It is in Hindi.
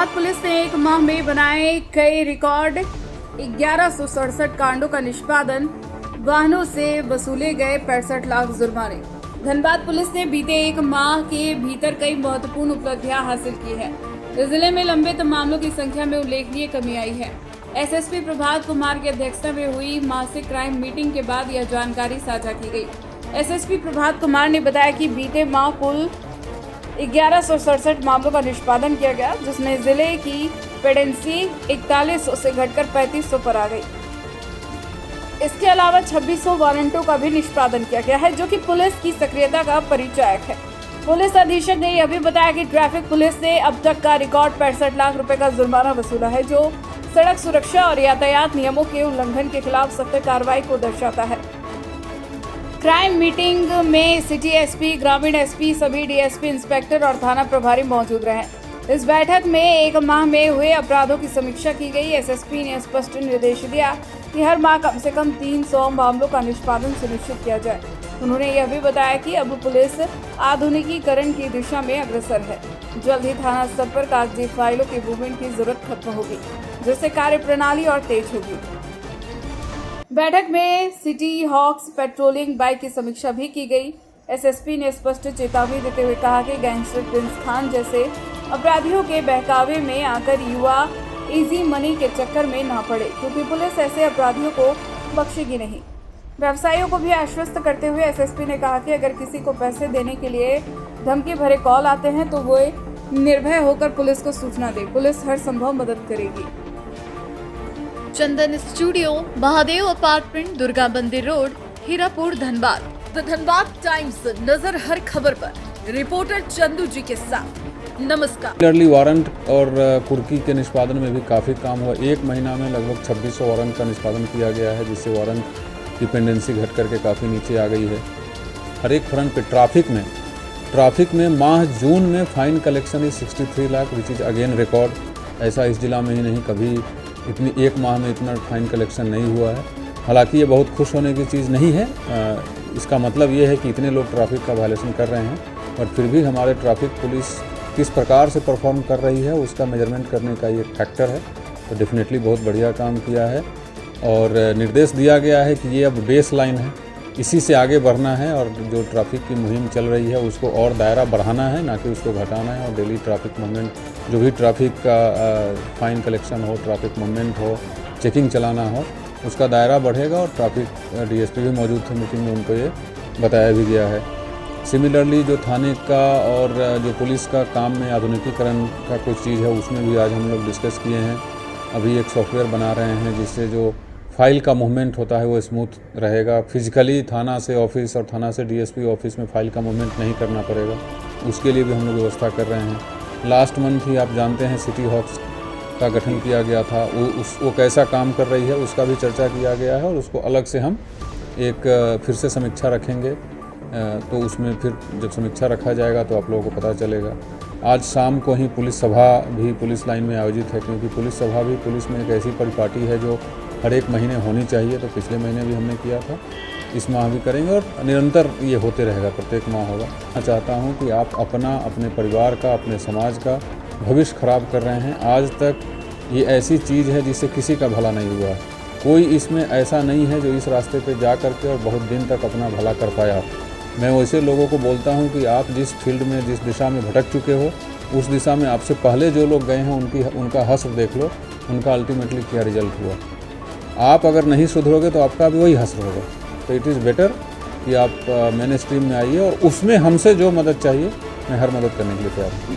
धनबाद पुलिस ने एक माह में बनाए कई रिकॉर्ड। 1167 कांडों का निष्पादन, वाहनों से वसूले गए 65 लाख जुर्माने। धनबाद पुलिस ने बीते एक माह के भीतर कई महत्वपूर्ण उपलब्धियां हासिल की है। इस जिले में लंबित मामलों की संख्या में उल्लेखनीय कमी आई है। एसएसपी प्रभात कुमार की अध्यक्षता में हुई मासिक क्राइम मीटिंग के बाद यह जानकारी साझा की गई। एसएसपी प्रभात कुमार ने बताया कि बीते माह कुल 1167 मामलों का निष्पादन किया गया, जिसमें जिले की पेडेंसी 4100 से घटकर 3500 पर आ गई। इसके अलावा 2600 वारंटों का भी निष्पादन किया गया है, जो कि पुलिस की सक्रियता का परिचायक है। पुलिस अधीक्षक ने यह भी बताया कि ट्रैफिक पुलिस ने अब तक का रिकॉर्ड 65 लाख रुपए का जुर्माना वसूला है, जो सड़क सुरक्षा और यातायात नियमों के उल्लंघन के खिलाफ सख्त कार्रवाई को दर्शाता है। क्राइम मीटिंग में सिटी एसपी, ग्रामीण एसपी, सभी डीएसपी, इंस्पेक्टर और थाना प्रभारी मौजूद रहे। इस बैठक में एक माह में हुए अपराधों की समीक्षा की गई। एसएसपी ने स्पष्ट निर्देश दिया कि हर माह कम से कम 300 मामलों का निष्पादन सुनिश्चित किया जाए। उन्होंने यह भी बताया कि अब पुलिस आधुनिकीकरण की दिशा में अग्रसर है। जल्द ही थाना स्तर पर कागजी फाइलों के मूवमेंट की जरूरत खत्म होगी, जिससे कार्य प्रणाली और तेज होगी। बैठक में सिटी हॉक्स पेट्रोलिंग बाइक की समीक्षा भी की गई। एसएसपी ने स्पष्ट चेतावनी देते हुए कहा कि गैंगस्टर प्रिंस खान जैसे अपराधियों के बहकावे में आकर युवा इजी मनी के चक्कर में ना पड़े, क्योंकि पुलिस ऐसे अपराधियों को बख्शेगी नहीं। व्यवसायियों को भी आश्वस्त करते हुए एसएसपी ने कहा कि अगर किसी को पैसे देने के लिए धमकी भरे कॉल आते हैं तो वो निर्भय होकर पुलिस को सूचना दे। पुलिस हर संभव मदद करेगी। चंदन स्टूडियो, महादेव अपार्टमेंट, दुर्गा मंदिर road, Hirapur, Dhanbad. The Dhanbad times, नजर हर खबर पर। रिपोर्टर चंदू जी के साथ। नमस्कार। क्लियरली वारंट और कुर्की के निष्पादन में भी काफ़ी काम हुआ। एक महीना में लगभग 2600 वारंट का निष्पादन किया गया है, जिससे वारंट की पेंडेंसी घट करके काफ़ी नीचे आ गई है। हर एक फ्रंट पे ट्रैफिक में माह जून में fine collection 63 lakh, which is again record. ऐसा इस जिला में ही नहीं, कभी इतनी एक माह में इतना फाइन कलेक्शन नहीं हुआ है। हालांकि ये बहुत खुश होने की चीज़ नहीं है। इसका मतलब ये है कि इतने लोग ट्रैफिक का वायलेशन कर रहे हैं, और फिर भी हमारे ट्रैफिक पुलिस किस प्रकार से परफॉर्म कर रही है उसका मेजरमेंट करने का ये फैक्टर है। तो डेफिनेटली बहुत बढ़िया काम किया है, और निर्देश दिया गया है कि ये अब बेस लाइन है, इसी से आगे बढ़ना है, और जो ट्रैफिक की मुहिम चल रही है उसको और दायरा बढ़ाना है, ना कि उसको घटाना है। और डेली ट्रैफिक मूवमेंट, जो भी ट्रैफिक का फाइन कलेक्शन हो, ट्रैफिक मूवमेंट हो, चेकिंग चलाना हो, उसका दायरा बढ़ेगा। और ट्रैफिक डीएसपी भी मौजूद थे मीटिंग में, उनको ये बताया भी गया है। सिमिलरली जो थाने का और जो पुलिस का काम में आधुनिकीकरण का कुछ चीज़ है, उसमें भी आज हम लोग डिस्कस किए हैं। अभी एक सॉफ्टवेयर बना रहे हैं जिससे जो फाइल का मूवमेंट होता है वो स्मूथ रहेगा। फिजिकली थाना से ऑफिस और थाना से डीएसपी ऑफिस में फाइल का मूवमेंट नहीं करना पड़ेगा, उसके लिए भी हम लोग व्यवस्था कर रहे हैं। लास्ट मंथ ही आप जानते हैं सिटी हॉक्स का गठन किया गया था, वो कैसा काम कर रही है उसका भी चर्चा किया गया है, और उसको अलग से हम एक फिर से समीक्षा रखेंगे। तो उसमें फिर जब समीक्षा रखा जाएगा तो आप लोगों को पता चलेगा। आज शाम को ही पुलिस सभा भी पुलिस लाइन में आयोजित है, क्योंकि पुलिस सभा भी पुलिस में एक ऐसी परिपाटी है जो हर एक महीने होनी चाहिए। तो पिछले महीने भी हमने किया था, इस माह भी करेंगे, और निरंतर ये होते रहेगा, प्रत्येक माह होगा। मैं चाहता हूँ कि आप अपने परिवार का, अपने समाज का भविष्य खराब कर रहे हैं। आज तक ये ऐसी चीज़ है जिससे किसी का भला नहीं हुआ। कोई इसमें ऐसा नहीं है जो इस रास्ते पे जा करके और बहुत दिन तक अपना भला कर पाया। मैं वैसे लोगों को बोलता हूँ कि आप जिस फील्ड में, जिस दिशा में भटक चुके हो, उस दिशा में आपसे पहले जो लोग गए हैं उनका हश्र देख लो, उनका अल्टीमेटली क्या रिजल्ट हुआ। आप अगर नहीं सुधरोगे तो आपका भी वही हश्र होगा। तो इट इज़ बेटर कि आप मेन स्ट्रीम में आइए, और उसमें हमसे जो मदद चाहिए मैं हर मदद करने के लिए तैयार हूँ।